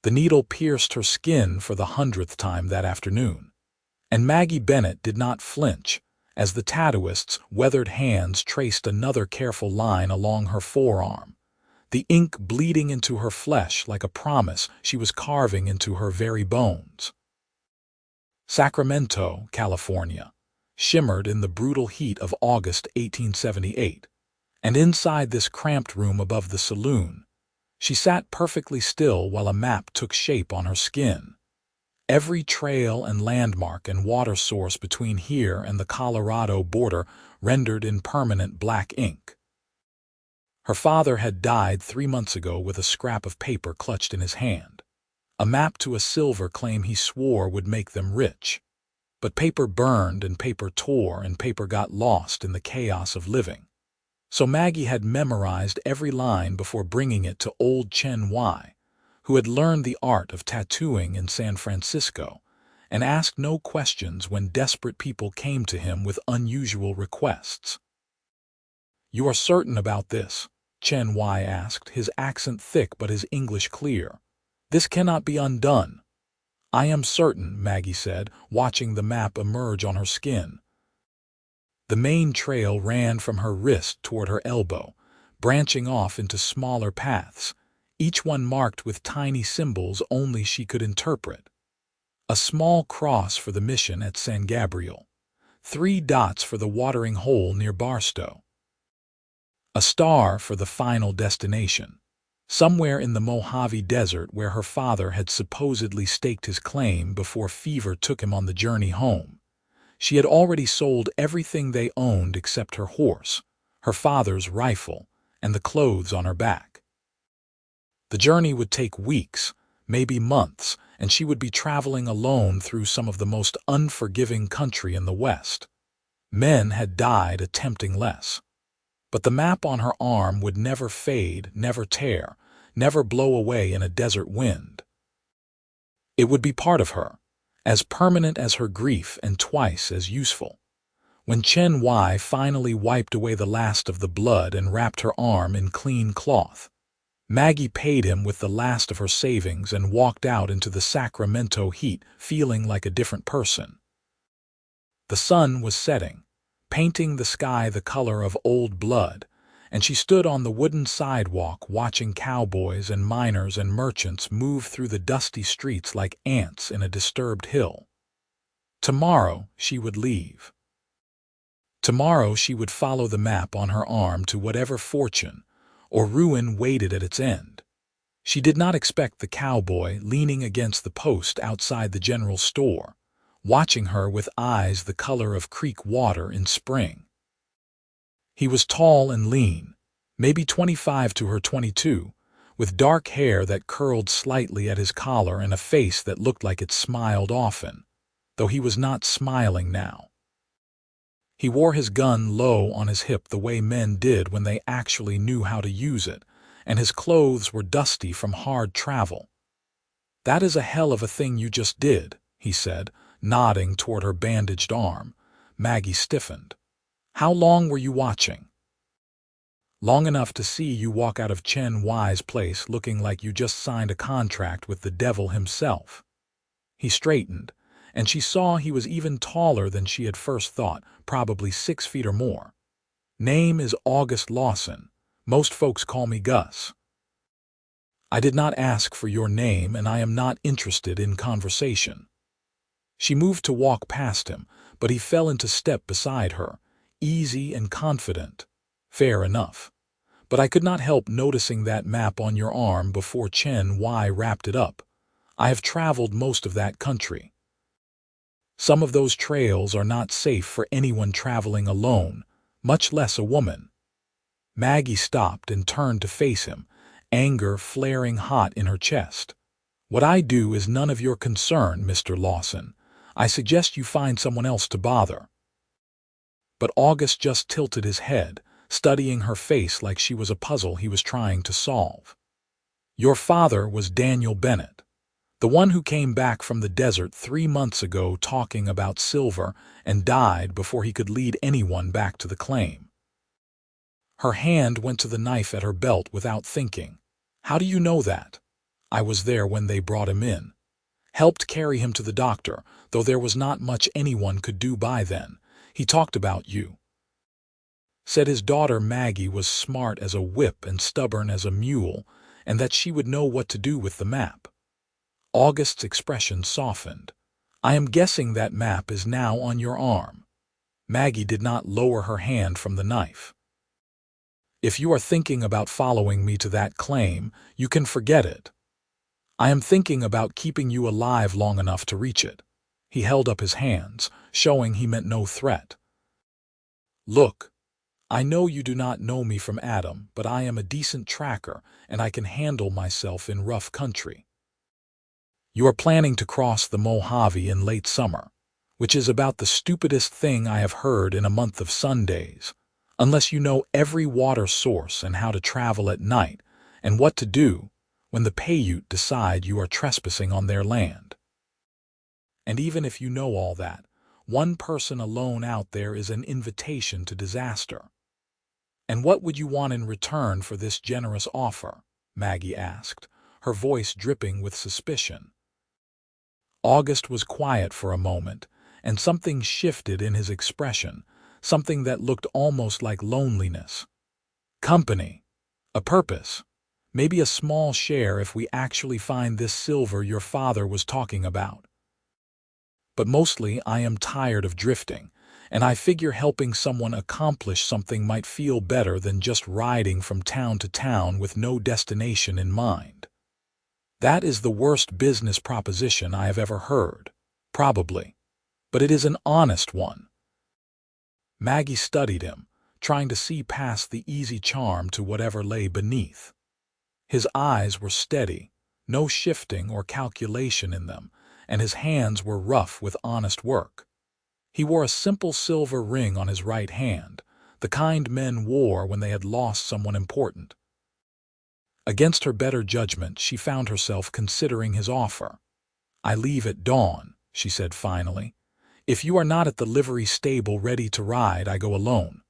The needle pierced her skin for the 100th time that afternoon. And Maggie Bennett did not flinch, as the tattooist's weathered hands traced another careful line along her forearm, the ink bleeding into her flesh like a promise she was carving into her very bones. Sacramento, California, shimmered in the brutal heat of August 1878, and inside this cramped room above the saloon, she sat perfectly still while a map took shape on her skin. Every trail and landmark and water source between here and the Colorado border rendered in permanent black ink. Her father had died 3 months ago with a scrap of paper clutched in his hand, a map to a silver claim he swore would make them rich. But paper burned and paper tore and paper got lost in the chaos of living. So Maggie had memorized every line before bringing it to old Chen Y, who had learned the art of tattooing in San Francisco and asked no questions when desperate people came to him with unusual requests. "You are certain about this?" Chen Y asked, his accent thick but his English clear. "This cannot be undone." "I am certain," Maggie said, watching the map emerge on her skin. The main trail ran from her wrist toward her elbow, branching off into smaller paths, each one marked with tiny symbols only she could interpret. A small cross for the mission at San Gabriel, 3 dots for the watering hole near Barstow, a star for the final destination, somewhere in the Mojave Desert where her father had supposedly staked his claim before fever took him on the journey home. She had already sold everything they owned except her horse, her father's rifle, and the clothes on her back. The journey would take weeks, maybe months, and she would be traveling alone through some of the most unforgiving country in the West. Men had died attempting less. But the map on her arm would never fade, never tear, never blow away in a desert wind. It would be part of her, as permanent as her grief and twice as useful. When Chen Y finally wiped away the last of the blood and wrapped her arm in clean cloth, Maggie paid him with the last of her savings and walked out into the Sacramento heat feeling like a different person. The sun was setting, painting the sky the color of old blood, and she stood on the wooden sidewalk watching cowboys and miners and merchants move through the dusty streets like ants in a disturbed hill. Tomorrow she would leave. Tomorrow she would follow the map on her arm to whatever fortune or ruin waited at its end. She did not expect the cowboy leaning against the post outside the general store, watching her with eyes the color of creek water in spring. He was tall and lean, maybe 25 to her 22, with dark hair that curled slightly at his collar and a face that looked like it smiled often, though he was not smiling now. He wore his gun low on his hip the way men did when they actually knew how to use it, and his clothes were dusty from hard travel. "That is a hell of a thing you just did," he said, nodding toward her bandaged arm. Maggie stiffened. "How long were you watching?" "Long enough to see you walk out of Chen Y's place looking like you just signed a contract with the devil himself." He straightened, and she saw he was even taller than she had first thought, probably 6 feet or more. "Name is August Lawson. Most folks call me Gus." "I did not ask for your name, and I am not interested in conversation." She moved to walk past him, but he fell into step beside her, easy and confident. "Fair enough. But I could not help noticing that map on your arm before Chen Y wrapped it up. I have traveled most of that country. Some of those trails are not safe for anyone traveling alone, much less a woman." Maggie stopped and turned to face him, anger flaring hot in her chest. "What I do is none of your concern, Mr. Lawson. I suggest you find someone else to bother." But August just tilted his head, studying her face like she was a puzzle he was trying to solve. "Your father was Daniel Bennett, the one who came back from the desert 3 months ago talking about silver and died before he could lead anyone back to the claim." Her hand went to the knife at her belt without thinking. "How do you know that?" I was there when they brought him in. Helped carry him to the doctor, though there was not much anyone could do by then. He talked about you. Said his daughter Maggie was smart as a whip and stubborn as a mule, and that she would know what to do with the map. August's expression softened. I am guessing that map is now on your arm. Maggie did not lower her hand from the knife. If you are thinking about following me to that claim, you can forget it. I am thinking about keeping you alive long enough to reach it. He held up his hands, showing he meant no threat. Look, I know you do not know me from Adam, but I am a decent tracker, and I can handle myself in rough country. You are planning to cross the Mojave in late summer, which is about the stupidest thing I have heard in a month of Sundays, unless you know every water source and how to travel at night, and what to do when the Paiute decide you are trespassing on their land. And even if you know all that, one person alone out there is an invitation to disaster. And what would you want in return for this generous offer? Maggie asked, her voice dripping with suspicion. August was quiet for a moment, and something shifted in his expression, something that looked almost like loneliness. Company. A purpose. Maybe a small share if we actually find this silver your father was talking about. But mostly I am tired of drifting, and I figure helping someone accomplish something might feel better than just riding from town to town with no destination in mind. That is the worst business proposition I have ever heard, probably, but it is an honest one. Maggie studied him, trying to see past the easy charm to whatever lay beneath. His eyes were steady, no shifting or calculation in them, and his hands were rough with honest work. He wore a simple silver ring on his right hand, the kind men wore when they had lost someone important. Against her better judgment, she found herself considering his offer. I leave at dawn, she said finally. If you are not at the livery stable ready to ride, I go alone.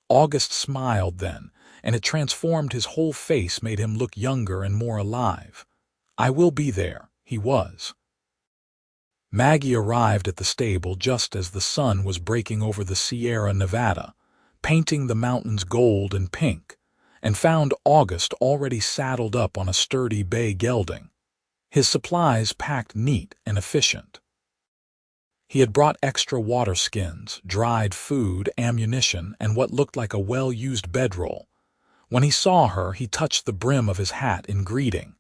August smiled then, and it transformed his whole face, made him look younger and more alive. I will be there, he was. Maggie arrived at the stable just as the sun was breaking over the Sierra Nevada, painting the mountains gold and pink, and found August already saddled up on a sturdy bay gelding, his supplies packed neat and efficient. He had brought extra water skins, dried food, ammunition, and what looked like a well-used bedroll. When he saw her, he touched the brim of his hat in greeting.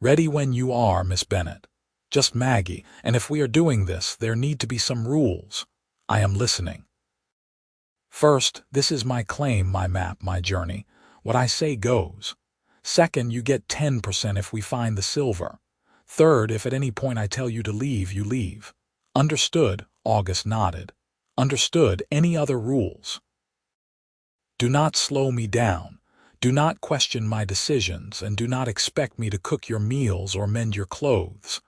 Ready when you are, Miss Bennett. Just Maggie, and if we are doing this, there need to be some rules. I am listening. First, this is my claim, my map, my journey. What I say goes. Second, you get 10% if we find the silver. Third, if at any point I tell you to leave, you leave. Understood? August nodded. Understood. Any other rules? Do not slow me down. Do not question my decisions, and do not expect me to cook your meals or mend your clothes.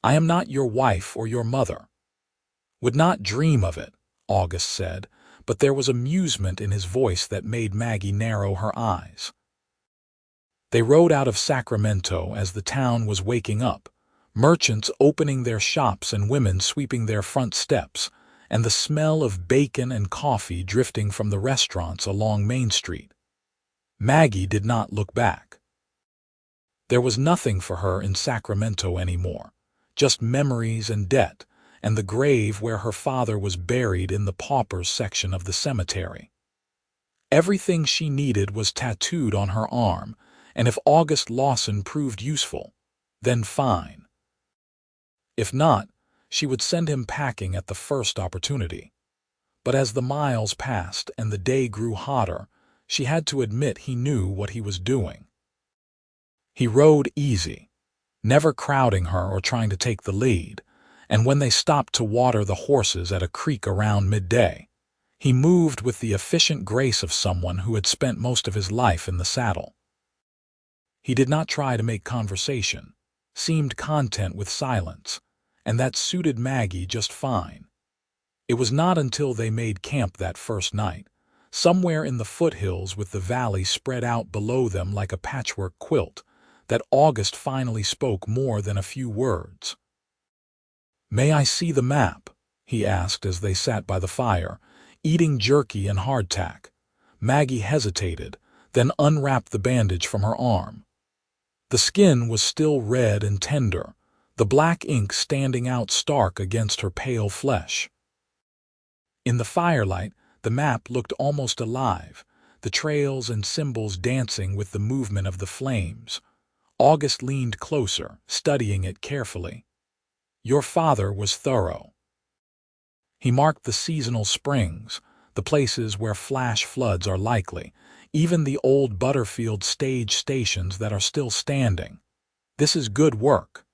I am not your wife or your mother. Would not dream of it, August said, but there was amusement in his voice that made Maggie narrow her eyes. They rode out of Sacramento as the town was waking up, merchants opening their shops and women sweeping their front steps, and the smell of bacon and coffee drifting from the restaurants along Main Street. Maggie did not look back. There was nothing for her in Sacramento anymore, just memories and debt, and the grave where her father was buried in the paupers section of the cemetery. Everything she needed was tattooed on her arm, and if August Lawson proved useful, then fine. If not, she would send him packing at the first opportunity. But as the miles passed and the day grew hotter, she had to admit he knew what he was doing. He rode easy, never crowding her or trying to take the lead, and when they stopped to water the horses at a creek around midday, he moved with the efficient grace of someone who had spent most of his life in the saddle. He did not try to make conversation, seemed content with silence, and that suited Maggie just fine. It was not until they made camp that first night, somewhere in the foothills with the valley spread out below them like a patchwork quilt, that August finally spoke more than a few words. "May I see the map?" he asked as they sat by the fire, eating jerky and hardtack. Maggie hesitated, then unwrapped the bandage from her arm. The skin was still red and tender, the black ink standing out stark against her pale flesh. In the firelight, the map looked almost alive, the trails and symbols dancing with the movement of the flames. August leaned closer, studying it carefully. "Your father was thorough. He marked the seasonal springs, the places where flash floods are likely, even the old Butterfield stage stations that are still standing. This is good work."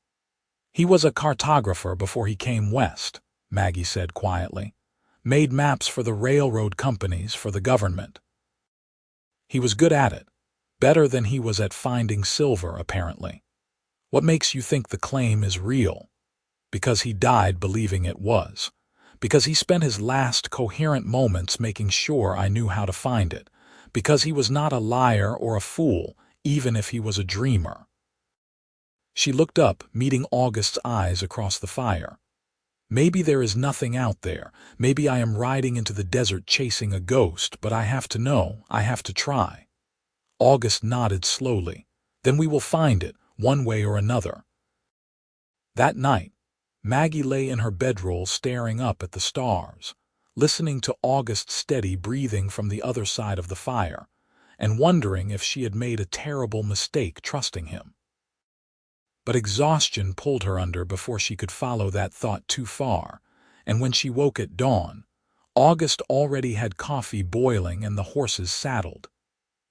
"He was a cartographer before he came west," Maggie said quietly. "Made maps for the railroad companies, for the government. He was good at it, better than he was at finding silver, apparently." "What makes you think the claim is real?" "Because he died believing it was. Because he spent his last coherent moments making sure I knew how to find it. Because he was not a liar or a fool, even if he was a dreamer." She looked up, meeting August's eyes across the fire. "Maybe there is nothing out there. Maybe I am riding into the desert chasing a ghost, but I have to know, I have to try." August nodded slowly. "Then we will find it, one way or another." That night, Maggie lay in her bedroll staring up at the stars, listening to August's steady breathing from the other side of the fire, and wondering if she had made a terrible mistake trusting him. But exhaustion pulled her under before she could follow that thought too far, and when she woke at dawn, August already had coffee boiling and the horses saddled.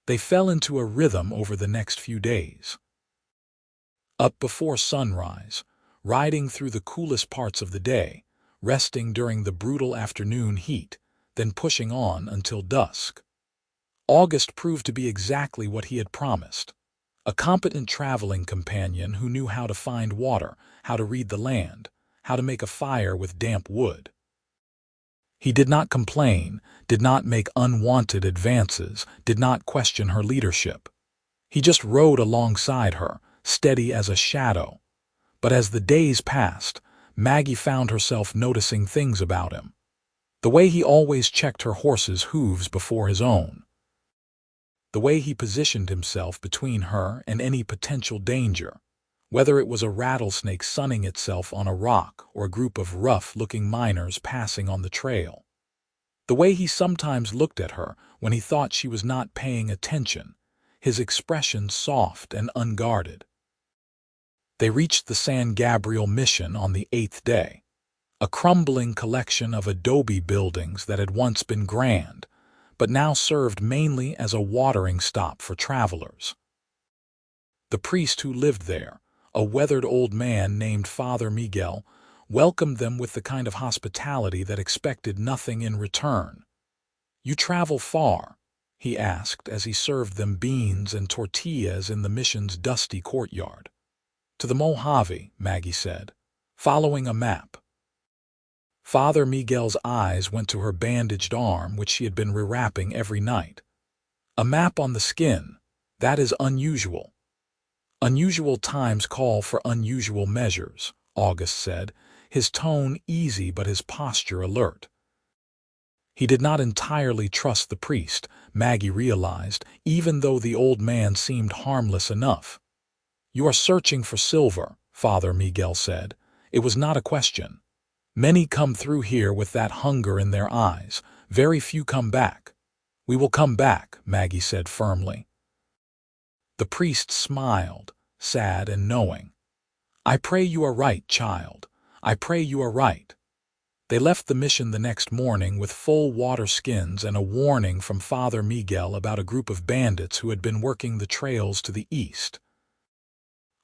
They fell into a rhythm over the next few days. Up before sunrise, riding through the coolest parts of the day, resting during the brutal afternoon heat, then pushing on until dusk. August proved to be exactly what he had promised. A competent traveling companion who knew how to find water, how to read the land, how to make a fire with damp wood. He did not complain, did not make unwanted advances, did not question her leadership. He just rode alongside her, steady as a shadow. But as the days passed, Maggie found herself noticing things about him. The way he always checked her horse's hooves before his own. The way he positioned himself between her and any potential danger, whether it was a rattlesnake sunning itself on a rock or a group of rough-looking miners passing on the trail. The way he sometimes looked at her when he thought she was not paying attention, his expression soft and unguarded. They reached the San Gabriel mission on the 8th day, a crumbling collection of adobe buildings that had once been grand, but now served mainly as a watering stop for travelers. The priest who lived there, a weathered old man named Father Miguel, welcomed them with the kind of hospitality that expected nothing in return. "You travel far?" he asked as he served them beans and tortillas in the mission's dusty courtyard. "To the Mojave," Maggie said, following a map. Father Miguel's eyes went to her bandaged arm, which she had been rewrapping every night. "A map on the skin, that is unusual." "Unusual times call for unusual measures," August said, his tone easy but his posture alert. He did not entirely trust the priest, Maggie realized, even though the old man seemed harmless enough. "You are searching for silver," Father Miguel said. It was not a question. "Many come through here with that hunger in their eyes. Very few come back." "We will come back," Maggie said firmly. The priest smiled, sad and knowing. "I pray you are right, child. I pray you are right." They left the mission the next morning with full water skins and a warning from Father Miguel about a group of bandits who had been working the trails to the east.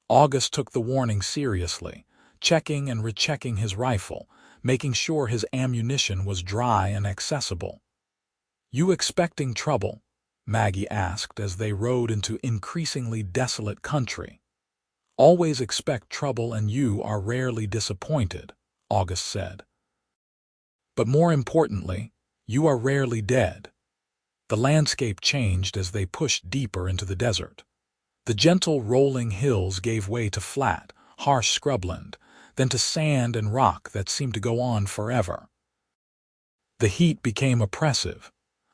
August took the warning seriously, checking and rechecking his rifle, making sure his ammunition was dry and accessible. "You expecting trouble?" Maggie asked as they rode into increasingly desolate country. "Always expect trouble and you are rarely disappointed," August said. "But more importantly, you are rarely dead." The landscape changed as they pushed deeper into the desert. The gentle rolling hills gave way to flat, harsh scrubland, then to sand and rock that seemed to go on forever. The heat became oppressive,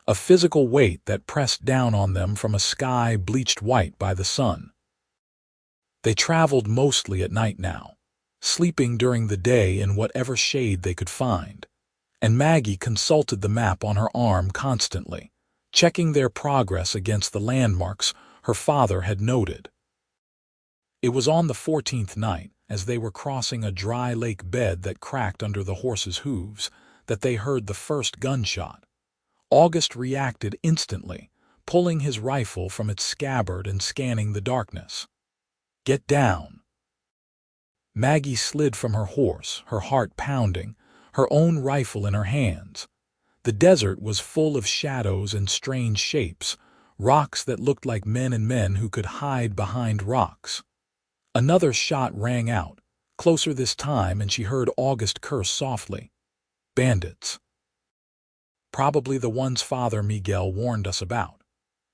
a physical weight that pressed down on them from a sky bleached white by the sun. They traveled mostly at night now, sleeping during the day in whatever shade they could find, and Maggie consulted the map on her arm constantly, checking their progress against the landmarks her father had noted. It was on the 14th night, as they were crossing a dry lake bed that cracked under the horses' hooves, that they heard the first gunshot. August reacted instantly, pulling his rifle from its scabbard and scanning the darkness. "Get down." Maggie slid from her horse, her heart pounding, her own rifle in her hands. The desert was full of shadows and strange shapes, rocks that looked like men and men who could hide behind rocks. Another shot rang out, closer this time, and she heard August curse softly. "Bandits. Probably the ones Father Miguel warned us about.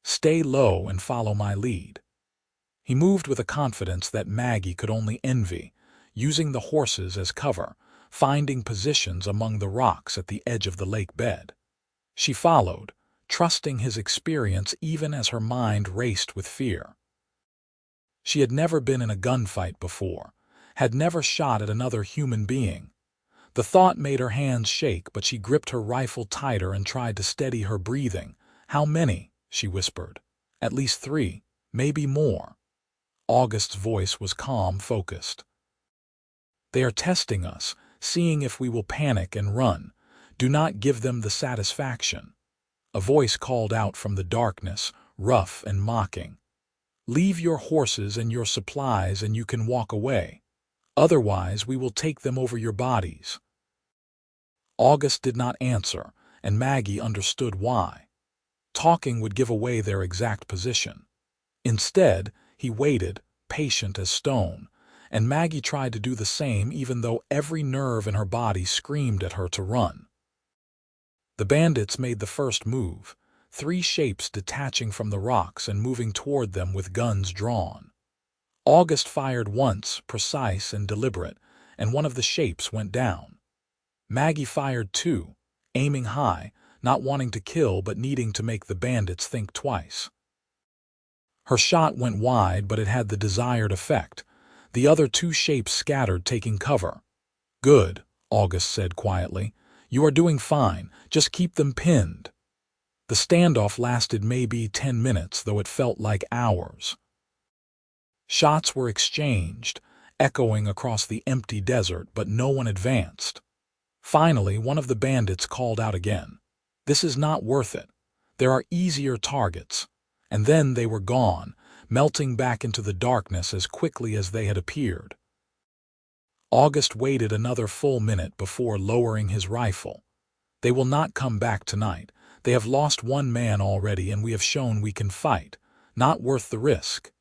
Stay low and follow my lead." He moved with a confidence that Maggie could only envy, using the horses as cover, finding positions among the rocks at the edge of the lake bed. She followed, trusting his experience even as her mind raced with fear. She had never been in a gunfight before, had never shot at another human being. The thought made her hands shake, but she gripped her rifle tighter and tried to steady her breathing. "How many?" she whispered. "At least 3, maybe more." August's voice was calm, focused. "They are testing us, seeing if we will panic and run. Do not give them the satisfaction." A voice called out from the darkness, rough and mocking. "Leave your horses and your supplies and you can walk away. Otherwise, we will take them over your bodies." August did not answer, and Maggie understood why. Talking would give away their exact position. Instead, he waited, patient as stone, and Maggie tried to do the same even though every nerve in her body screamed at her to run. The bandits made the first move, 3 shapes detaching from the rocks and moving toward them with guns drawn. August fired once, precise and deliberate, and one of the shapes went down. Maggie fired 2, aiming high, not wanting to kill but needing to make the bandits think twice. Her shot went wide, but it had the desired effect. The other 2 shapes scattered, taking cover. "Good," August said quietly. "You are doing fine. Just keep them pinned." The standoff lasted maybe 10 minutes, though it felt like hours. Shots were exchanged, echoing across the empty desert, but no one advanced. Finally, one of the bandits called out again. "This is not worth it. There are easier targets." And then they were gone, melting back into the darkness as quickly as they had appeared. August waited another full minute before lowering his rifle. "They will not come back tonight. They have lost 1 man already, and we have shown we can fight. Not worth the risk."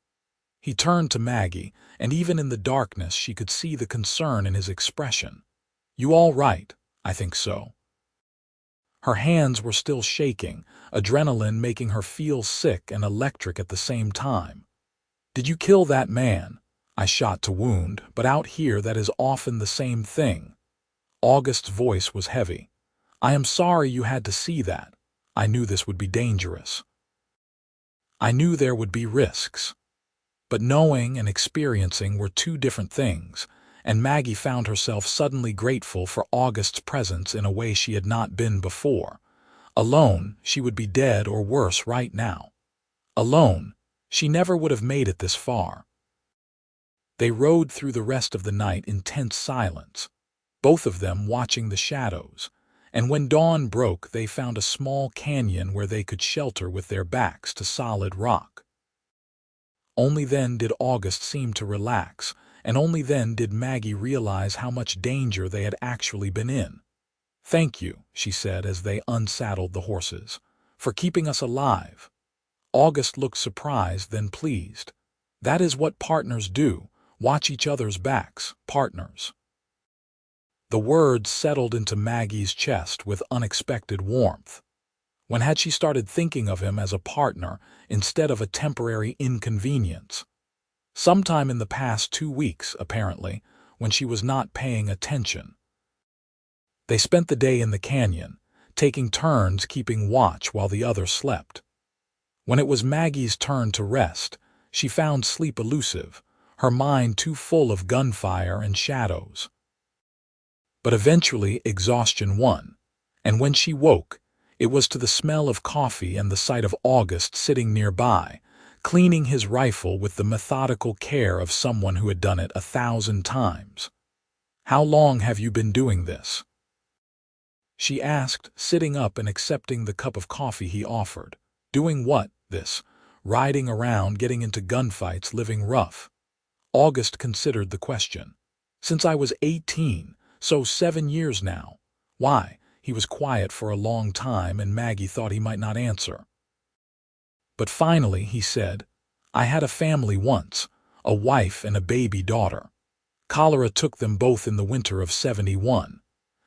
He turned to Maggie, and even in the darkness she could see the concern in his expression. "You all right?" "I think so." Her hands were still shaking, adrenaline making her feel sick and electric at the same time. "Did you kill that man?" "I shot to wound, but out here that is often the same thing." August's voice was heavy. "I am sorry you had to see that. I knew this would be dangerous. I knew there would be risks." But knowing and experiencing were 2 different things, and Maggie found herself suddenly grateful for August's presence in a way she had not been before. Alone, she would be dead or worse right now. Alone, she never would have made it this far. They rode through the rest of the night in tense silence, both of them watching the shadows, and when dawn broke they found a small canyon where they could shelter with their backs to solid rock. Only then did August seem to relax, and only then did Maggie realize how much danger they had actually been in. "Thank you," she said as they unsaddled the horses, "for keeping us alive." August looked surprised, then pleased. "That is what partners do, watch each other's backs, partners." The words settled into Maggie's chest with unexpected warmth. When had she started thinking of him as a partner instead of a temporary inconvenience? Sometime in the past 2 weeks, apparently, when she was not paying attention. They spent the day in the canyon, taking turns keeping watch while the other slept. When it was Maggie's turn to rest, she found sleep elusive, her mind too full of gunfire and shadows. But eventually exhaustion won, and when she woke, it was to the smell of coffee and the sight of August sitting nearby, cleaning his rifle with the methodical care of someone who had done it 1,000 times. "How long have you been doing this?" she asked, sitting up and accepting the cup of coffee he offered. "Doing what, this? Riding around, getting into gunfights, living rough?" August considered the question. "Since I was 18, so 7 years now." "Why?" He was quiet for a long time, and Maggie thought he might not answer. But finally he said, "I had a family once, a wife and a baby daughter. Cholera took them both in the winter of '71.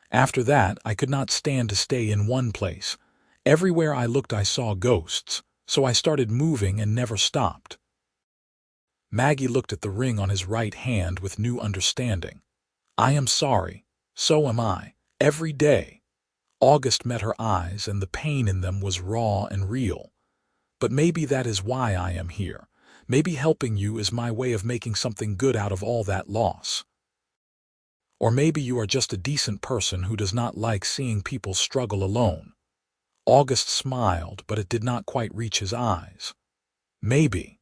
After that, I could not stand to stay in one place. Everywhere I looked I saw ghosts, so I started moving and never stopped." Maggie looked at the ring on his right hand with new understanding. "I am sorry. So am I. Every day." August met her eyes, and the pain in them was raw and real. "But maybe that is why I am here. Maybe helping you is my way of making something good out of all that loss. Or maybe you are just a decent person who does not like seeing people struggle alone." August smiled, but it did not quite reach his eyes. "Maybe.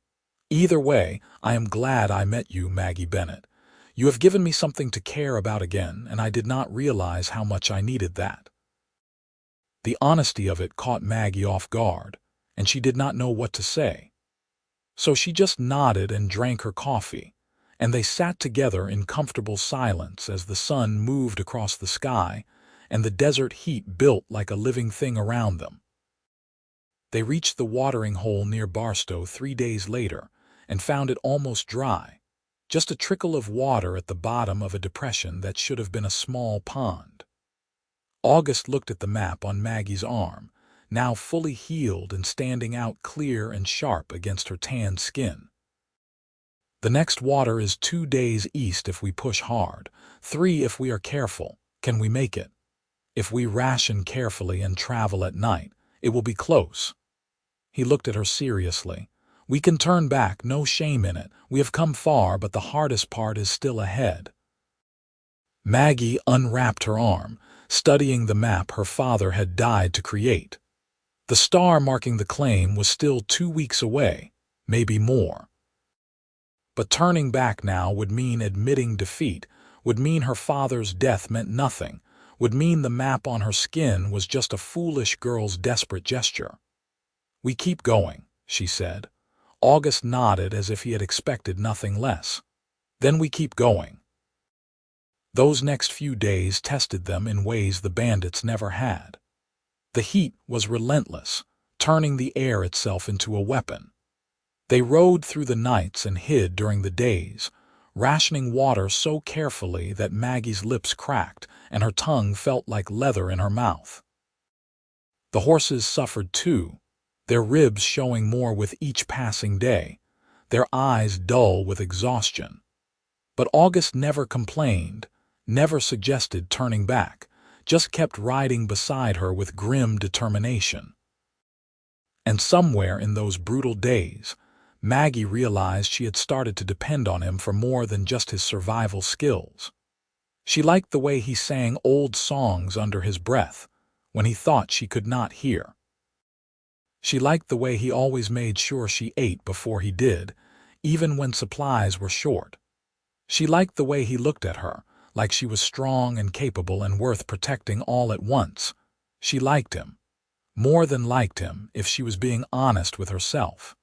Either way, I am glad I met you, Maggie Bennett. You have given me something to care about again, and I did not realize how much I needed that." The honesty of it caught Maggie off guard, and she did not know what to say. So she just nodded and drank her coffee, and they sat together in comfortable silence as the sun moved across the sky and the desert heat built like a living thing around them. They reached the watering hole near Barstow 3 days later and found it almost dry, just a trickle of water at the bottom of a depression that should have been a small pond. August looked at the map on Maggie's arm, now fully healed and standing out clear and sharp against her tanned skin. "The next water is 2 days east if we push hard, 3 if we are careful. Can we make it? If we ration carefully and travel at night, it will be close." He looked at her seriously. "We can turn back, no shame in it. We have come far, but the hardest part is still ahead." Maggie unwrapped her arm, studying the map her father had died to create. The star marking the claim was still 2 weeks away, maybe more. But turning back now would mean admitting defeat, would mean her father's death meant nothing, would mean the map on her skin was just a foolish girl's desperate gesture. "We keep going," she said. August nodded as if he had expected nothing less. "Then we keep going." Those next few days tested them in ways the bandits never had. The heat was relentless, turning the air itself into a weapon. They rode through the nights and hid during the days, rationing water so carefully that Maggie's lips cracked and her tongue felt like leather in her mouth. The horses suffered too, their ribs showing more with each passing day, their eyes dull with exhaustion. But August never complained, never suggested turning back, just kept riding beside her with grim determination. And somewhere in those brutal days, Maggie realized she had started to depend on him for more than just his survival skills. She liked the way he sang old songs under his breath, when he thought she could not hear. She liked the way he always made sure she ate before he did, even when supplies were short. She liked the way he looked at her, like she was strong and capable and worth protecting all at once. She liked him. More than liked him, if she was being honest with herself.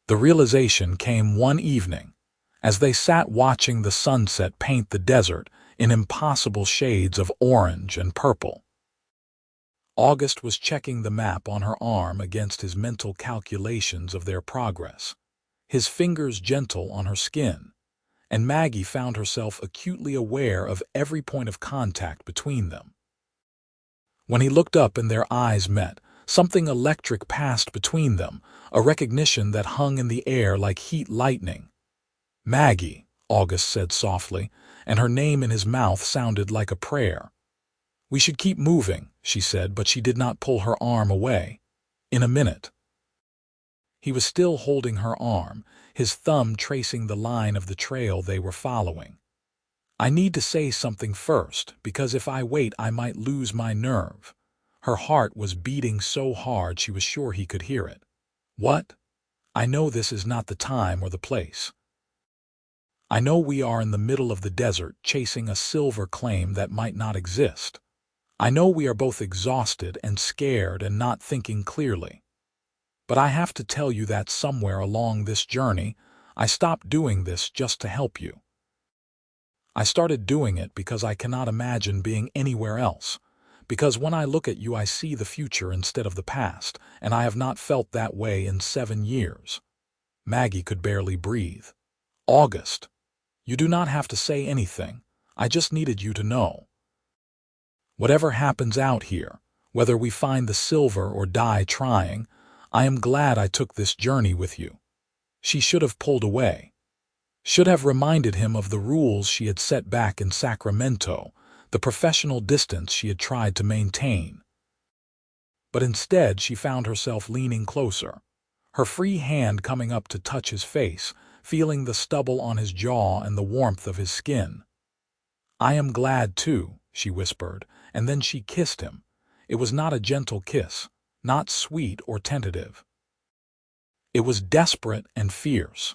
The realization came one evening, as they sat watching the sunset paint the desert in impossible shades of orange and purple. August was checking the map on her arm against his mental calculations of their progress, his fingers gentle on her skin, and Maggie found herself acutely aware of every point of contact between them. When he looked up and their eyes met, Something electric passed between them, a recognition that hung in the air like heat lightning. "Maggie," August said softly, and her name in his mouth sounded like a prayer. "We should keep moving," she said, but she did not pull her arm away. "In a minute." He was still holding her arm, his thumb tracing the line of the trail they were following. "I need to say something first, because if I wait I might lose my nerve." Her heart was beating so hard she was sure he could hear it. "What?" "I know this is not the time or the place. I know we are in the middle of the desert chasing a silver claim that might not exist. I know we are both exhausted and scared and not thinking clearly. But I have to tell you that somewhere along this journey, I stopped doing this just to help you. I started doing it because I cannot imagine being anywhere else. Because when I look at you I see the future instead of the past, and I have not felt that way in 7 years. Maggie could barely breathe. "August, you do not have to say anything. I just needed you to know. Whatever happens out here, whether we find the silver or die trying, I am glad I took this journey with you." She should have pulled away. Should have reminded him of the rules she had set back in Sacramento, the professional distance she had tried to maintain. But instead she found herself leaning closer, her free hand coming up to touch his face, feeling the stubble on his jaw and the warmth of his skin. "I am glad too," she whispered, and then she kissed him. It was not a gentle kiss, not sweet or tentative. It was desperate and fierce.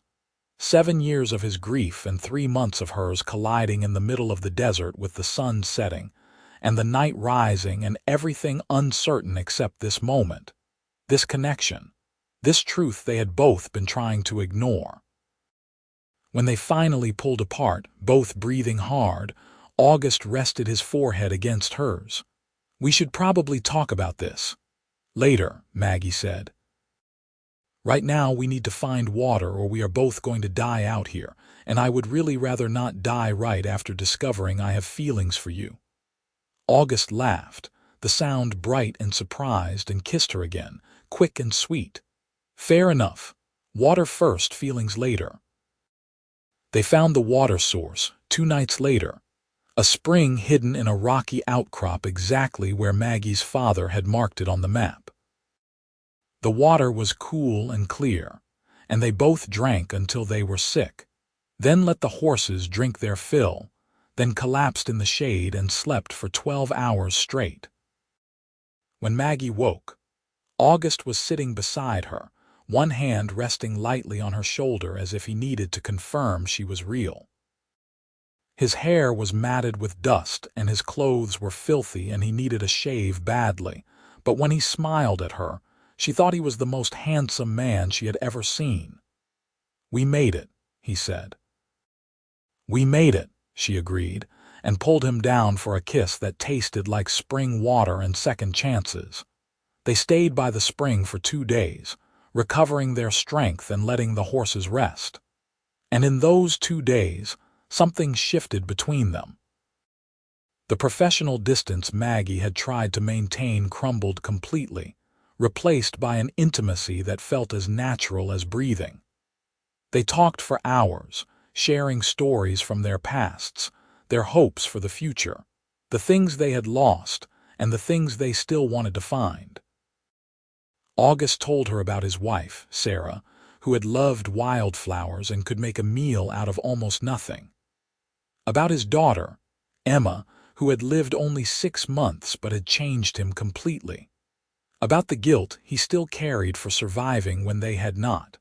7 years of his grief and 3 months of hers colliding in the middle of the desert with the sun setting, and the night rising and everything uncertain except this moment, this connection, this truth they had both been trying to ignore. When they finally pulled apart, both breathing hard, August rested his forehead against hers. "We should probably talk about this later," Maggie said. "Right now we need to find water or we are both going to die out here, and I would really rather not die right after discovering I have feelings for you." August laughed, the sound bright and surprised, and kissed her again, quick and sweet. "Fair enough. Water first, feelings later." They found the water source 2 nights later, a spring hidden in a rocky outcrop exactly where Maggie's father had marked it on the map. The water was cool and clear, and they both drank until they were sick, then let the horses drink their fill, then collapsed in the shade and slept for 12 hours straight. When Maggie woke, August was sitting beside her, one hand resting lightly on her shoulder as if he needed to confirm she was real. His hair was matted with dust and his clothes were filthy and he needed a shave badly, but when he smiled at her, she thought he was the most handsome man she had ever seen. "We made it," he said. "We made it," she agreed, and pulled him down for a kiss that tasted like spring water and second chances. They stayed by the spring for 2 days, recovering their strength and letting the horses rest. And in those 2 days, something shifted between them. The professional distance Maggie had tried to maintain crumbled completely, replaced by an intimacy that felt as natural as breathing. They talked for hours, sharing stories from their pasts, their hopes for the future, the things they had lost, and the things they still wanted to find. August told her about his wife, Sarah, who had loved wildflowers and could make a meal out of almost nothing. About his daughter, Emma, who had lived only 6 months but had changed him completely. About the guilt he still carried for surviving when they had not.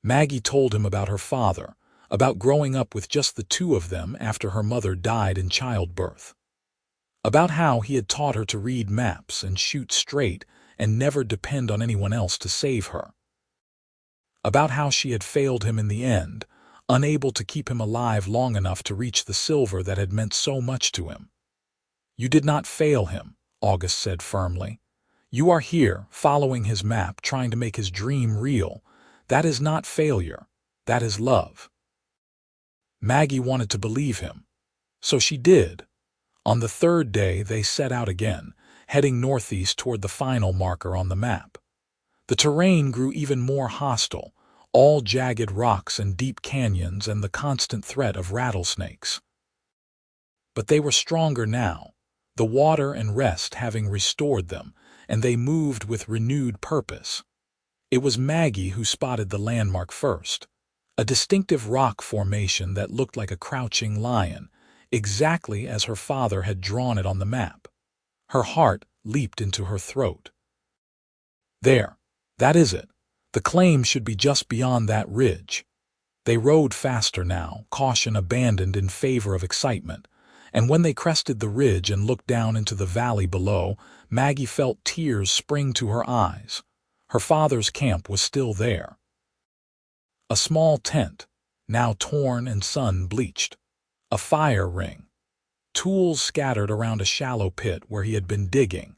Maggie told him about her father, about growing up with just the 2 of them after her mother died in childbirth. About how he had taught her to read maps and shoot straight and never depend on anyone else to save her. About how she had failed him in the end, unable to keep him alive long enough to reach the silver that had meant so much to him. "You did not fail him," August said firmly. "You are here, following his map, trying to make his dream real. That is not failure. That is love." Maggie wanted to believe him. So she did. On the 3rd day they set out again, heading northeast toward the final marker on the map. The terrain grew even more hostile, all jagged rocks and deep canyons and the constant threat of rattlesnakes. But they were stronger now, the water and rest having restored them, and they moved with renewed purpose. It was Maggie who spotted the landmark first, a distinctive rock formation that looked like a crouching lion, exactly as her father had drawn it on the map. Her heart leaped into her throat. There, that is it. The claim should be just beyond that ridge. They rode faster now, caution abandoned in favor of excitement, and when they crested the ridge and looked down into the valley below, Maggie felt tears spring to her eyes. Her father's camp was still there. A small tent, now torn and sun-bleached. A fire ring. Tools scattered around a shallow pit where he had been digging,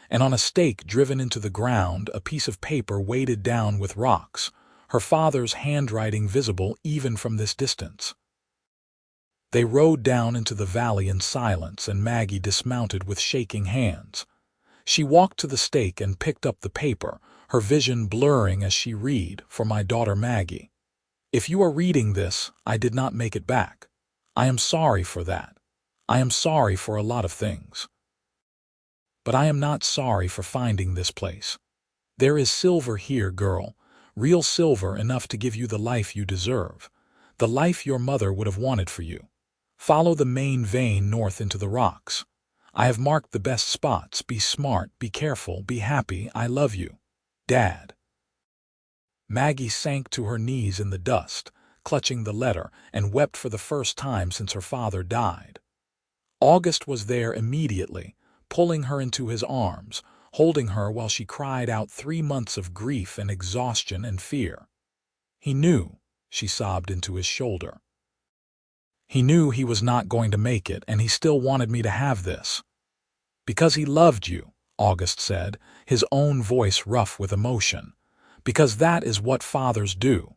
and on a stake driven into the ground a piece of paper weighted down with rocks, her father's handwriting visible even from this distance. They rode down into the valley in silence, and Maggie dismounted with shaking hands. She walked to the stake and picked up the paper, her vision blurring as she read, "For my daughter Maggie. If you are reading this, I did not make it back. I am sorry for that. I am sorry for a lot of things. But I am not sorry for finding this place. There is silver here, girl, real silver enough to give you the life you deserve, the life your mother would have wanted for you. Follow the main vein north into the rocks. I have marked the best spots. Be smart, be careful, be happy. I love you. Dad." Maggie sank to her knees in the dust, clutching the letter, and wept for the first time since her father died. August was there immediately, pulling her into his arms, holding her while she cried out 3 months of grief and exhaustion and fear. He knew, she sobbed into his shoulder. He knew he was not going to make it, and he still wanted me to have this. "Because he loved you," August said, his own voice rough with emotion. "Because that is what fathers do."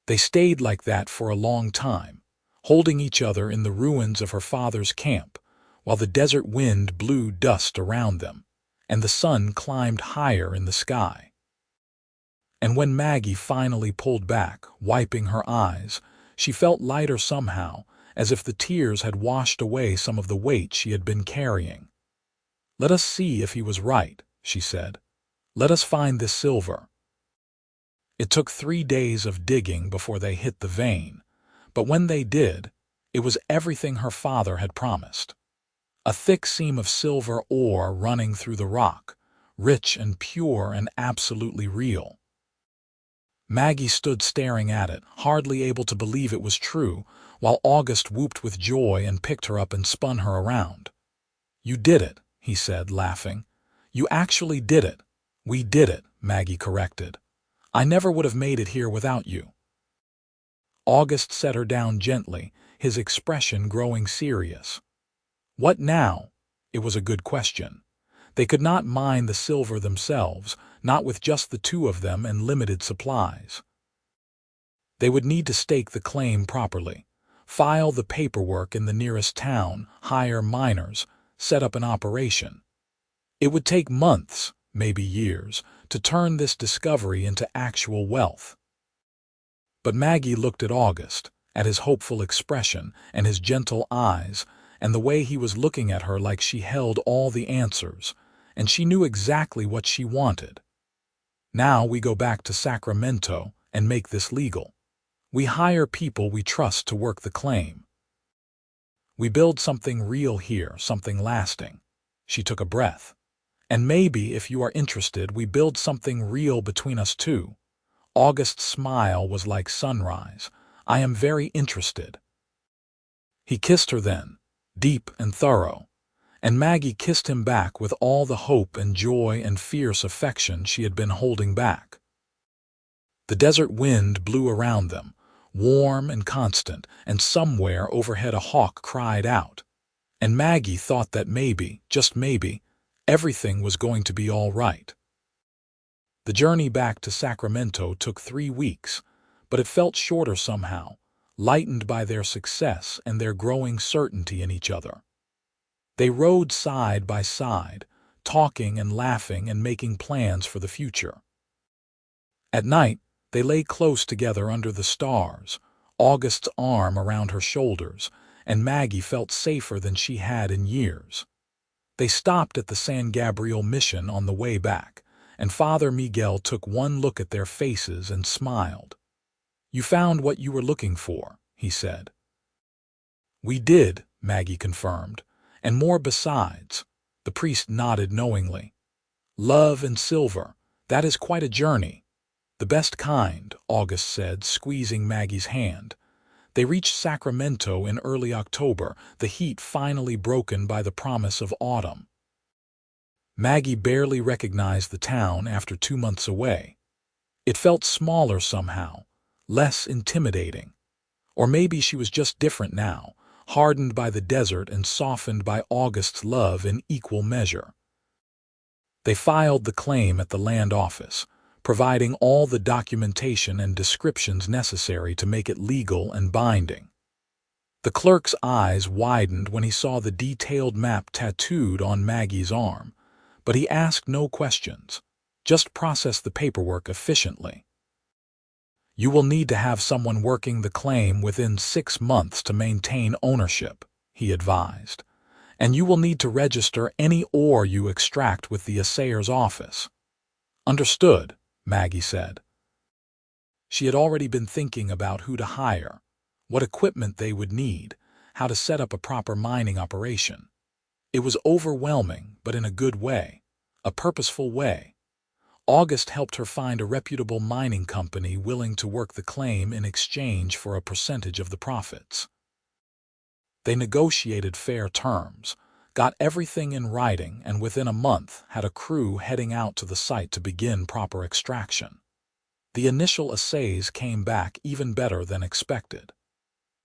They stayed like that for a long time, holding each other in the ruins of her father's camp, while the desert wind blew dust around them, and the sun climbed higher in the sky. And when Maggie finally pulled back, wiping her eyes, she felt lighter somehow, as if the tears had washed away some of the weight she had been carrying. "Let us see if he was right," she said. "Let us find this silver." It took 3 days of digging before they hit the vein, but when they did, it was everything her father had promised. A thick seam of silver ore running through the rock, rich and pure and absolutely real. Maggie stood staring at it, hardly able to believe it was true, while August whooped with joy and picked her up and spun her around. "You did it," he said, laughing. "You actually did it." "We did it," Maggie corrected. "I never would have made it here without you." August set her down gently, his expression growing serious. What now? It was a good question. They could not mine the silver themselves, not with just the two of them and limited supplies. They would need to stake the claim properly, file the paperwork in the nearest town, hire miners, set up an operation. It would take months, maybe years, to turn this discovery into actual wealth. But Maggie looked at August, at his hopeful expression and his gentle eyes, and the way he was looking at her like she held all the answers, and she knew exactly what she wanted. "Now we go back to Sacramento and make this legal. We hire people we trust to work the claim. We build something real here, something lasting." She took a breath. "And maybe, if you are interested, we build something real between us too." August's smile was like sunrise. "I am very interested." He kissed her then, deep and thorough, and Maggie kissed him back with all the hope and joy and fierce affection she had been holding back. The desert wind blew around them, warm and constant, and somewhere overhead a hawk cried out. And Maggie thought that maybe, just maybe, everything was going to be all right. The journey back to Sacramento took 3 weeks, but it felt shorter somehow, lightened by their success and their growing certainty in each other. They rode side by side, talking and laughing and making plans for the future. At night, they lay close together under the stars, August's arm around her shoulders, and Maggie felt safer than she had in years. They stopped at the San Gabriel mission on the way back, and Father Miguel took one look at their faces and smiled. "You found what you were looking for," he said. "We did," Maggie confirmed, "and more besides." The priest nodded knowingly. "Love and silver, that is quite a journey." "The best kind," August said, squeezing Maggie's hand. They reached Sacramento in early October, the heat finally broken by the promise of autumn. Maggie barely recognized the town after 2 months away. It felt smaller somehow, less intimidating. Or maybe she was just different now, hardened by the desert and softened by August's love in equal measure. They filed the claim at the land office, providing all the documentation and descriptions necessary to make it legal and binding. The clerk's eyes widened when he saw the detailed map tattooed on Maggie's arm, but he asked no questions, just processed the paperwork efficiently. "You will need to have someone working the claim within 6 months to maintain ownership," he advised, "and you will need to register any ore you extract with the assayer's office." "Understood," Maggie said. She had already been thinking about who to hire, what equipment they would need, how to set up a proper mining operation. It was overwhelming, but in a good way, a purposeful way. August helped her find a reputable mining company willing to work the claim in exchange for a percentage of the profits. They negotiated fair terms, got everything in writing, and within a month had a crew heading out to the site to begin proper extraction. The initial assays came back even better than expected.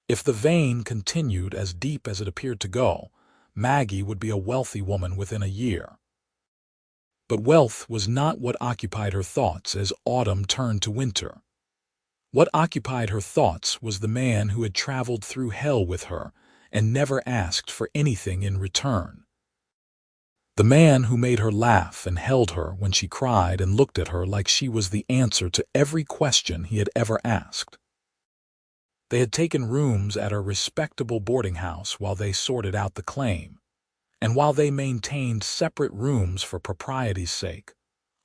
If the vein continued as deep as it appeared to go, Maggie would be a wealthy woman within a year. But wealth was not what occupied her thoughts as autumn turned to winter. What occupied her thoughts was the man who had traveled through hell with her and never asked for anything in return. The man who made her laugh and held her when she cried and looked at her like she was the answer to every question he had ever asked. They had taken rooms at a respectable boarding house while they sorted out the claim, and while they maintained separate rooms for propriety's sake,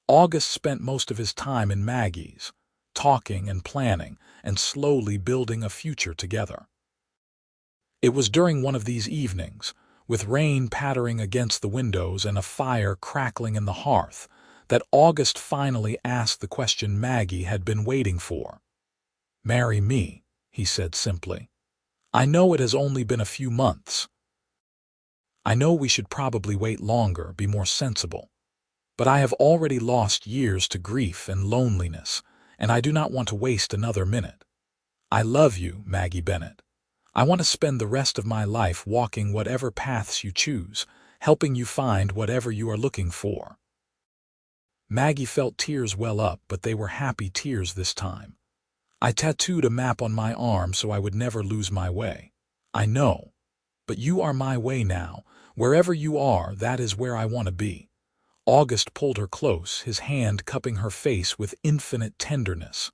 August spent most of his time in Maggie's, talking and planning and slowly building a future together. It was during one of these evenings, with rain pattering against the windows and a fire crackling in the hearth, that August finally asked the question Maggie had been waiting for. "Marry me," he said simply. "I know it has only been a few months. I know we should probably wait longer, be more sensible. But I have already lost years to grief and loneliness, and I do not want to waste another minute. I love you, Maggie Bennett. I want to spend the rest of my life walking whatever paths you choose, helping you find whatever you are looking for." Maggie felt tears well up, but they were happy tears this time. "I tattooed a map on my arm so I would never lose my way. I know. But you are my way now. Wherever you are, that is where I want to be." August pulled her close, his hand cupping her face with infinite tenderness.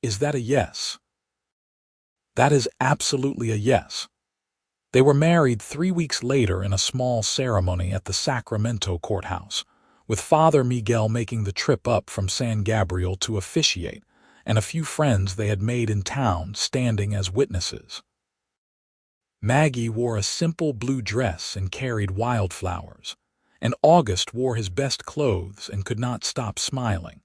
"Is that a yes?" "That is absolutely a yes." They were married 3 weeks later in a small ceremony at the Sacramento courthouse, with Father Miguel making the trip up from San Gabriel to officiate, and a few friends they had made in town standing as witnesses. Maggie wore a simple blue dress and carried wildflowers, and August wore his best clothes and could not stop smiling.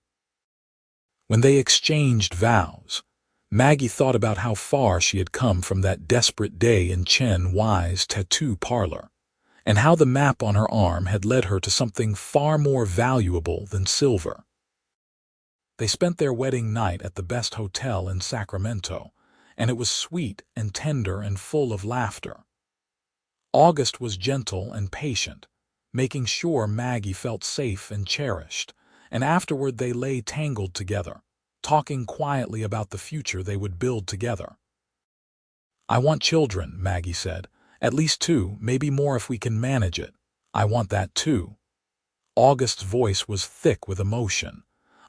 When they exchanged vows, Maggie thought about how far she had come from that desperate day in Chen Y's tattoo parlor, and how the map on her arm had led her to something far more valuable than silver. They spent their wedding night at the best hotel in Sacramento, and it was sweet and tender and full of laughter. August was gentle and patient, making sure Maggie felt safe and cherished, and afterward they lay tangled together, talking quietly about the future they would build together. "I want children," Maggie said, At least 2, maybe more if we can manage it. I want that too. August's voice was thick with emotion.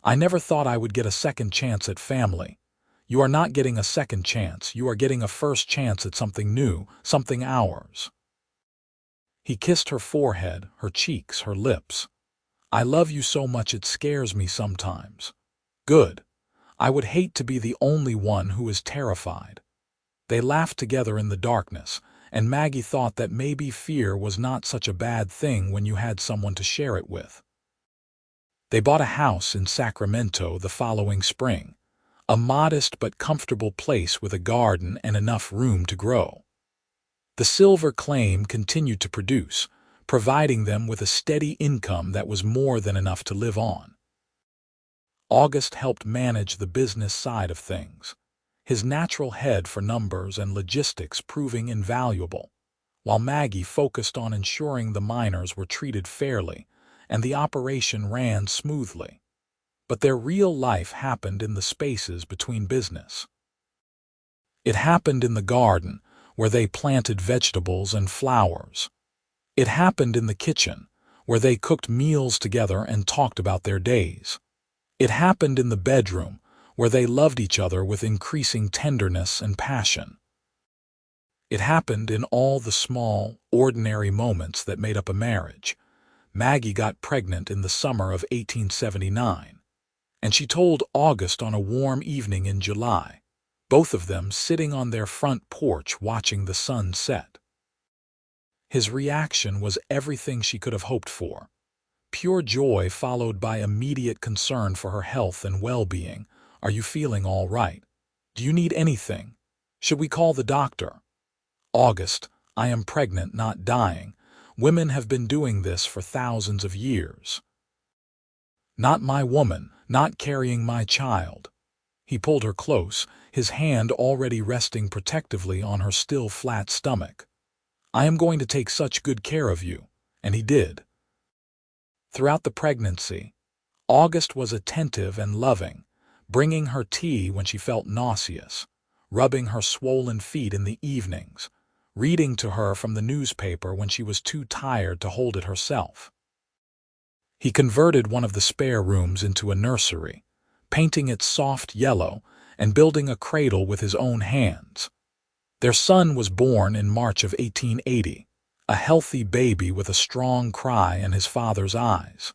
I never thought I would get a second chance at family. You are not getting a second chance, you are getting a first chance at something new, something ours. He kissed her forehead, her cheeks, her lips. I love you so much it scares me sometimes. Good. I would hate to be the only one who is terrified. They laughed together in the darkness, and Maggie thought that maybe fear was not such a bad thing when you had someone to share it with. They bought a house in Sacramento the following spring, a modest but comfortable place with a garden and enough room to grow. The silver claim continued to produce, providing them with a steady income that was more than enough to live on. August helped manage the business side of things, his natural head for numbers and logistics proving invaluable, while Maggie focused on ensuring the miners were treated fairly and the operation ran smoothly. But their real life happened in the spaces between business. It happened in the garden, where they planted vegetables and flowers. It happened in the kitchen, where they cooked meals together and talked about their days. It happened in the bedroom, where they loved each other with increasing tenderness and passion. It happened in all the small, ordinary moments that made up a marriage. Maggie got pregnant in the summer of 1879, and she told August on a warm evening in July, both of them sitting on their front porch watching the sun set. His reaction was everything she could have hoped for. Pure joy followed by immediate concern for her health and well-being. Are you feeling all right? Do you need anything? Should we call the doctor? August, I am pregnant, not dying. Women have been doing this for thousands of years. Not my woman, not carrying my child. He pulled her close, his hand already resting protectively on her still flat stomach. I am going to take such good care of you, and he did. Throughout the pregnancy, August was attentive and loving, bringing her tea when she felt nauseous, rubbing her swollen feet in the evenings, reading to her from the newspaper when she was too tired to hold it herself. He converted one of the spare rooms into a nursery, painting it soft yellow and building a cradle with his own hands. Their son was born in March of 1880, a healthy baby with a strong cry in his father's eyes.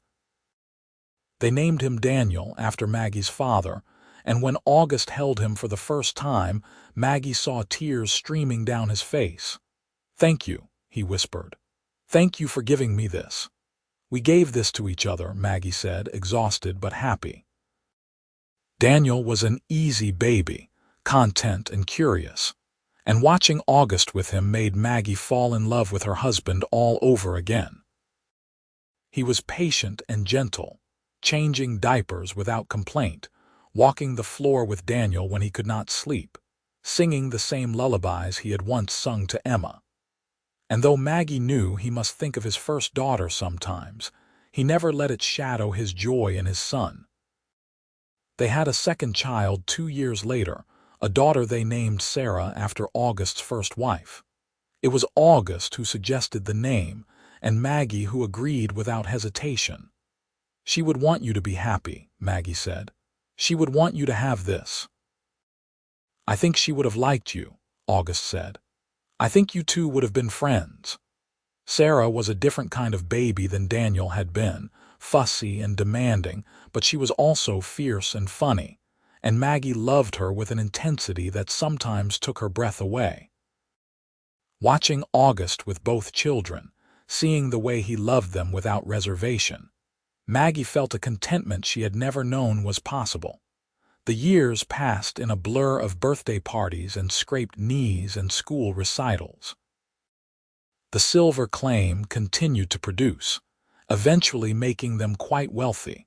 They named him Daniel after Maggie's father, and when August held him for the first time, Maggie saw tears streaming down his face. Thank you, he whispered. Thank you for giving me this. We gave this to each other, Maggie said, exhausted but happy. Daniel was an easy baby, content and curious, and watching August with him made Maggie fall in love with her husband all over again. He was patient and gentle, changing diapers without complaint, walking the floor with Daniel when he could not sleep, singing the same lullabies he had once sung to Emma. And though Maggie knew he must think of his first daughter sometimes, he never let it shadow his joy in his son. They had a second child 2 years later, a daughter they named Sarah after August's first wife. It was August who suggested the name, and Maggie who agreed without hesitation. She would want you to be happy, Maggie said. She would want you to have this. I think she would have liked you, August said. I think you two would have been friends. Sarah was a different kind of baby than Daniel had been, fussy and demanding, but she was also fierce and funny, and Maggie loved her with an intensity that sometimes took her breath away. Watching August with both children, seeing the way he loved them without reservation, Maggie felt a contentment she had never known was possible. The years passed in a blur of birthday parties and scraped knees and school recitals. The silver claim continued to produce, eventually making them quite wealthy,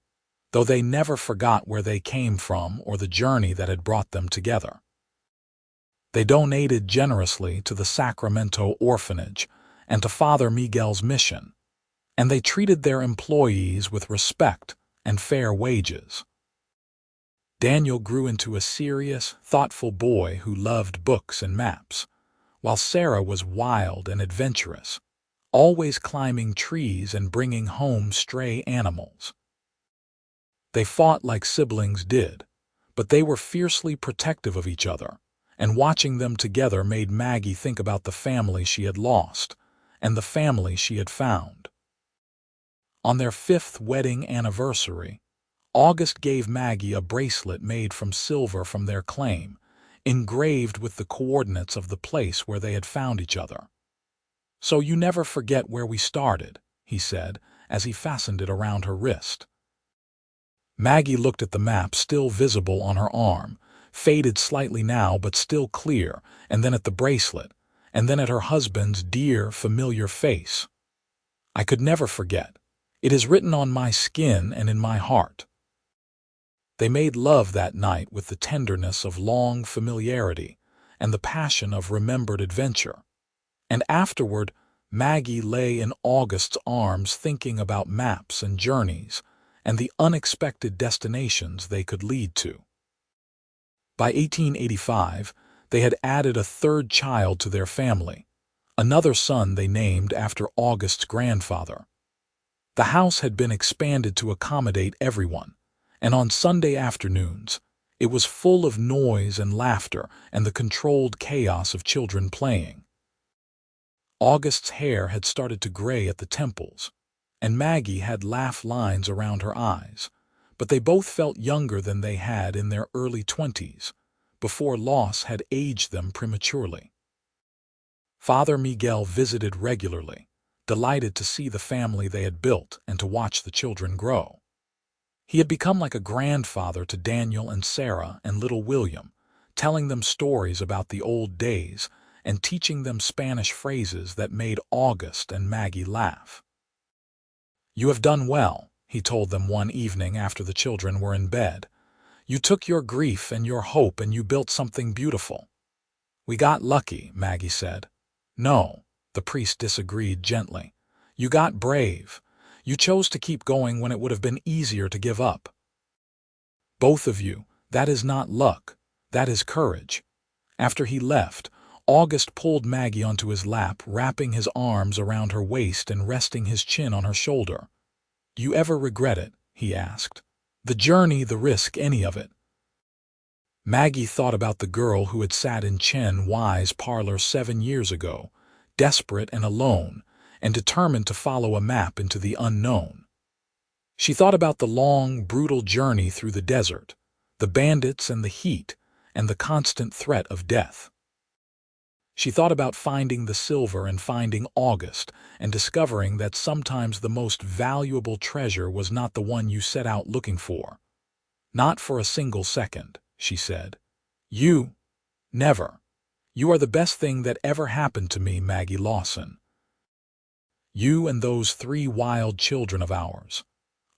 though they never forgot where they came from or the journey that had brought them together. They donated generously to the Sacramento orphanage and to Father Miguel's mission, and they treated their employees with respect and fair wages. Daniel grew into a serious, thoughtful boy who loved books and maps, while Sarah was wild and adventurous, always climbing trees and bringing home stray animals. They fought like siblings did, but they were fiercely protective of each other, and watching them together made Maggie think about the family she had lost and the family she had found. On their 5th wedding anniversary, August gave Maggie a bracelet made from silver from their claim, engraved with the coordinates of the place where they had found each other. "So you never forget where we started," he said, as he fastened it around her wrist. Maggie looked at the map still visible on her arm, faded slightly now but still clear, and then at the bracelet, and then at her husband's dear, familiar face. "I could never forget. It is written on my skin and in my heart." They made love that night with the tenderness of long familiarity and the passion of remembered adventure. And afterward, Maggie lay in August's arms thinking about maps and journeys and the unexpected destinations they could lead to. By 1885, they had added a 3rd child to their family, another son they named after August's grandfather. The house had been expanded to accommodate everyone, and on Sunday afternoons, it was full of noise and laughter and the controlled chaos of children playing. August's hair had started to gray at the temples, and Maggie had laugh lines around her eyes, but they both felt younger than they had in their early 20s, before loss had aged them prematurely. Father Miguel visited regularly, delighted to see the family they had built and to watch the children grow. He had become like a grandfather to Daniel and Sarah and little William, telling them stories about the old days and teaching them Spanish phrases that made August and Maggie laugh. "You have done well," he told them one evening after the children were in bed. "You took your grief and your hope and you built something beautiful." "We got lucky," Maggie said. "No," the priest disagreed gently. "You got brave. You chose to keep going when it would have been easier to give up. Both of you, that is not luck, that is courage." After he left, August pulled Maggie onto his lap, wrapping his arms around her waist and resting his chin on her shoulder. "You ever regret it?" he asked. "The journey, the risk, any of it?" Maggie thought about the girl who had sat in Chen Y's parlor 7 years ago, desperate and alone, and determined to follow a map into the unknown. She thought about the long, brutal journey through the desert, the bandits and the heat, and the constant threat of death. She thought about finding the silver and finding August, and discovering that sometimes the most valuable treasure was not the one you set out looking for. "Not for a single second," she said. "You, never. You are the best thing that ever happened to me, Maggie Lawson. You and those 3 wild children of ours."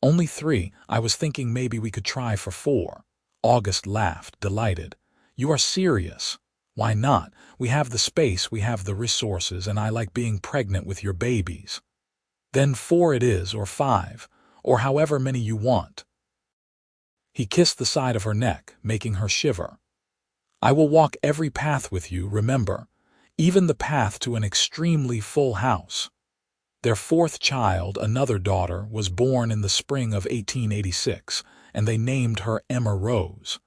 "Only 3, I was thinking maybe we could try for 4. August laughed, delighted. "You are serious. Why not? We have the space, we have the resources, and I like being pregnant with your babies." "Then 4 it is, or 5, or however many you want." He kissed the side of her neck, making her shiver. "I will walk every path with you, remember, even the path to an extremely full house." Their 4th child, another daughter, was born in the spring of 1886, and they named her Emma Rose.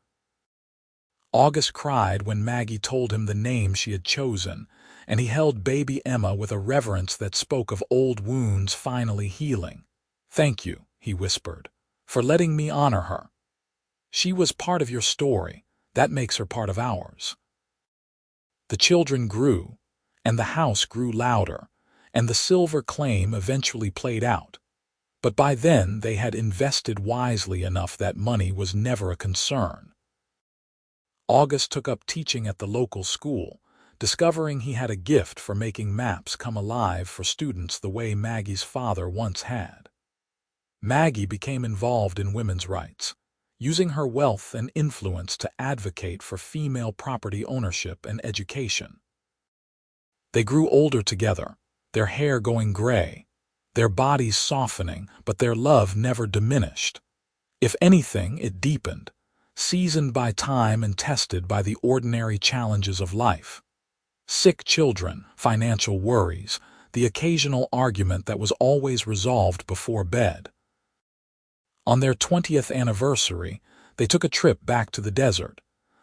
August cried when Maggie told him the name she had chosen, and he held baby Emma with a reverence that spoke of old wounds finally healing. "Thank you," he whispered, "for letting me honor her. She was part of your story. That makes her part of ours." The children grew, and the house grew louder, and the silver claim eventually played out. But by then they had invested wisely enough that money was never a concern. August took up teaching at the local school, discovering he had a gift for making maps come alive for students the way Maggie's father once had. Maggie became involved in women's rights, using her wealth and influence to advocate for female property ownership and education. They grew older together, their hair going gray, their bodies softening, but their love never diminished. If anything, it deepened, seasoned by time and tested by the ordinary challenges of life. Sick children, financial worries, the occasional argument that was always resolved before bed. On their 20th anniversary, they took a trip back to the desert,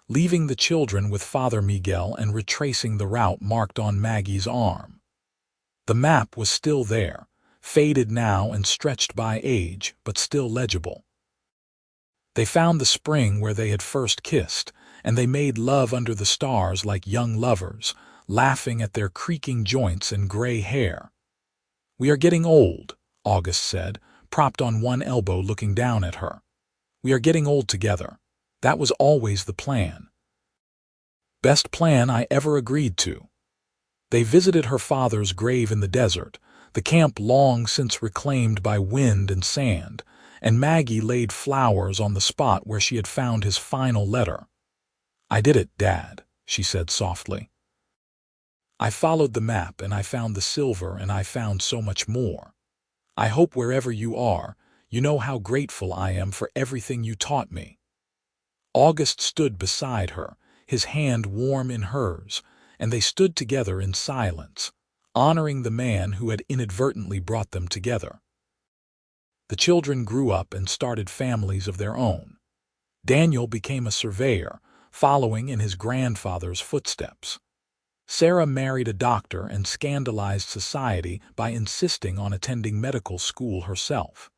leaving the children with Father Miguel and retracing the route marked on Maggie's arm. The map was still there, faded now and stretched by age, but still legible. They found the spring where they had first kissed, and they made love under the stars like young lovers, laughing at their creaking joints and gray hair. "We are getting old," August said, propped on one elbow looking down at her. "We are getting old together. That was always the plan. Best plan I ever agreed to." They visited her father's grave in the desert, the camp long since reclaimed by wind and sand, and Maggie laid flowers on the spot where she had found his final letter. "I did it, Dad," she said softly. "I followed the map and I found the silver and I found so much more. I hope wherever you are, you know how grateful I am for everything you taught me." August stood beside her, his hand warm in hers, and they stood together in silence, honoring the man who had inadvertently brought them together. The children grew up and started families of their own. Daniel became a surveyor, following in his grandfather's footsteps. Sarah married a doctor and scandalized society by insisting on attending medical school herself.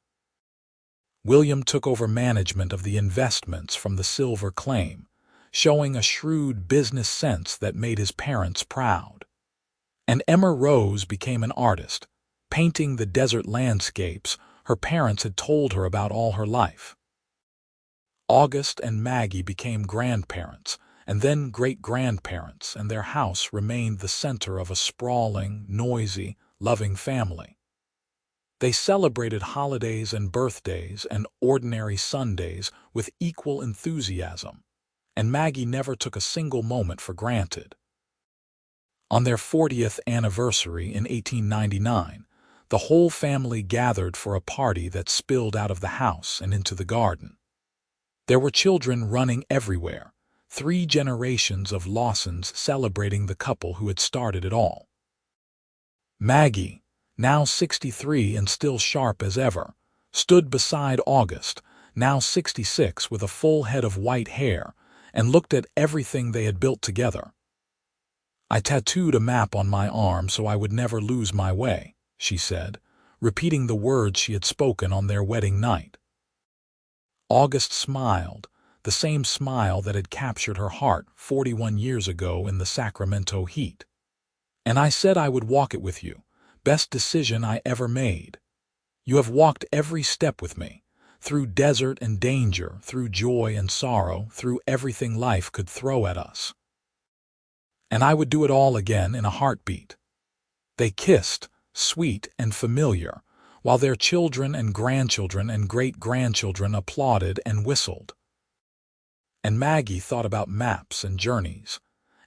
William took over management of the investments from the silver claim, showing a shrewd business sense that made his parents proud. And Emma Rose became an artist, painting the desert landscapes her parents had told her about all her life. August and Maggie became grandparents, and then great-grandparents, and their house remained the center of a sprawling, noisy, loving family. They celebrated holidays and birthdays and ordinary Sundays with equal enthusiasm, and Maggie never took a single moment for granted. On their 40th anniversary in 1899, the whole family gathered for a party that spilled out of the house and into the garden. There were children running everywhere, 3 generations of Lawsons celebrating the couple who had started it all. Maggie, now 63 and still sharp as ever, stood beside August, now 66 with a full head of white hair, and looked at everything they had built together. "I tattooed a map on my arm so I would never lose my way," she said, repeating the words she had spoken on their wedding night. August smiled, the same smile that had captured her heart 41 years ago in the Sacramento heat. "And I said I would walk it with you. Best decision I ever made. You have walked every step with me, through desert and danger, through joy and sorrow, through everything life could throw at us. And I would do it all again in a heartbeat." They kissed, sweet and familiar, while their children and grandchildren and great-grandchildren applauded and whistled. And Maggie thought about maps and journeys,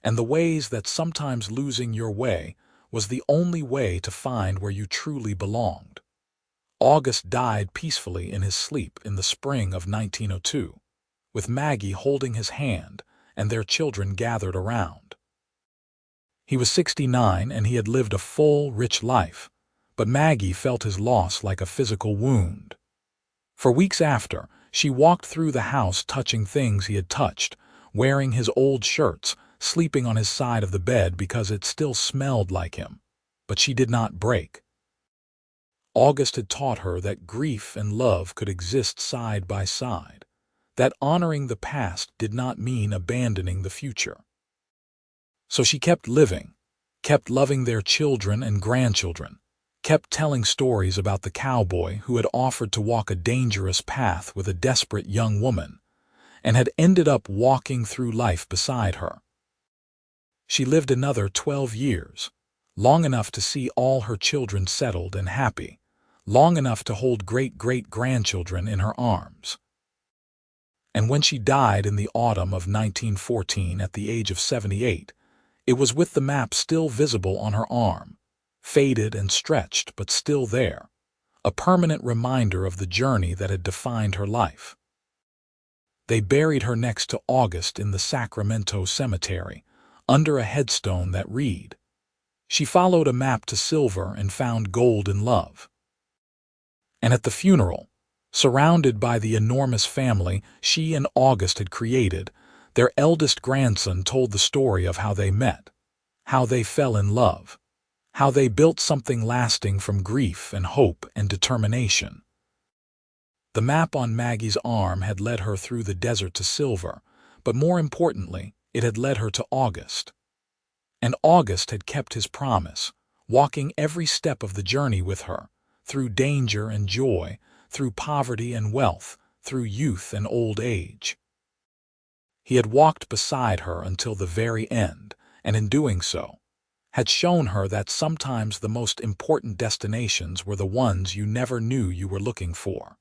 and the ways that sometimes losing your way was the only way to find where you truly belonged. August died peacefully in his sleep in the spring of 1902, with Maggie holding his hand and their children gathered around. He was 69 and he had lived a full, rich life, but Maggie felt his loss like a physical wound. For weeks after, she walked through the house touching things he had touched, wearing his old shirts, sleeping on his side of the bed because it still smelled like him, but she did not break. August had taught her that grief and love could exist side by side, that honoring the past did not mean abandoning the future. So she kept living, kept loving their children and grandchildren, kept telling stories about the cowboy who had offered to walk a dangerous path with a desperate young woman, and had ended up walking through life beside her. She lived another 12 years, long enough to see all her children settled and happy, long enough to hold great-great-grandchildren in her arms. And when she died in the autumn of 1914 at the age of 78, it was with the map still visible on her arm, faded and stretched but still there, a permanent reminder of the journey that had defined her life. They buried her next to August in the Sacramento cemetery, under a headstone that read, "She followed a map to silver and found gold in love." And at the funeral, surrounded by the enormous family she and August had created, their eldest grandson told the story of how they met, how they fell in love, how they built something lasting from grief and hope and determination. The map on Maggie's arm had led her through the desert to silver, but more importantly, it had led her to August. And August had kept his promise, walking every step of the journey with her, through danger and joy, through poverty and wealth, through youth and old age. He had walked beside her until the very end, and in doing so, had shown her that sometimes the most important destinations were the ones you never knew you were looking for.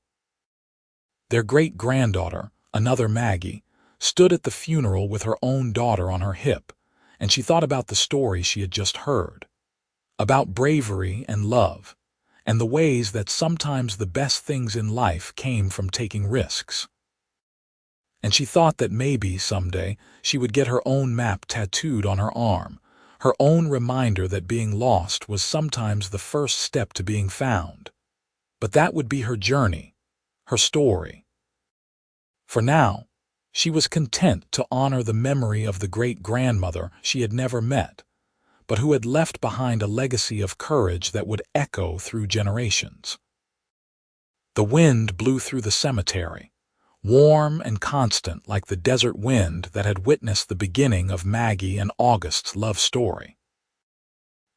Their great-granddaughter, another Maggie, stood at the funeral with her own daughter on her hip, and she thought about the story she had just heard, about bravery and love, and the ways that sometimes the best things in life came from taking risks. And she thought that maybe someday she would get her own map tattooed on her arm, her own reminder that being lost was sometimes the first step to being found. But that would be her journey, her story. For now, she was content to honor the memory of the great-grandmother she had never met, but who had left behind a legacy of courage that would echo through generations. The wind blew through the cemetery, warm and constant like the desert wind that had witnessed the beginning of Maggie and August's love story.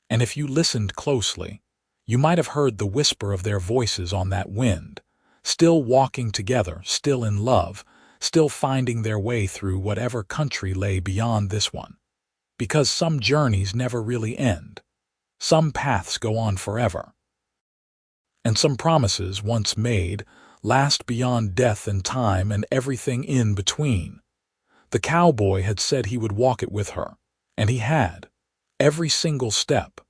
And if you listened closely, you might have heard the whisper of their voices on that wind, still walking together, still in love, still finding their way through whatever country lay beyond this one. Because some journeys never really end. Some paths go on forever. And some promises once made last beyond death and time and everything in between. The cowboy had said he would walk it with her, and he had, every single step.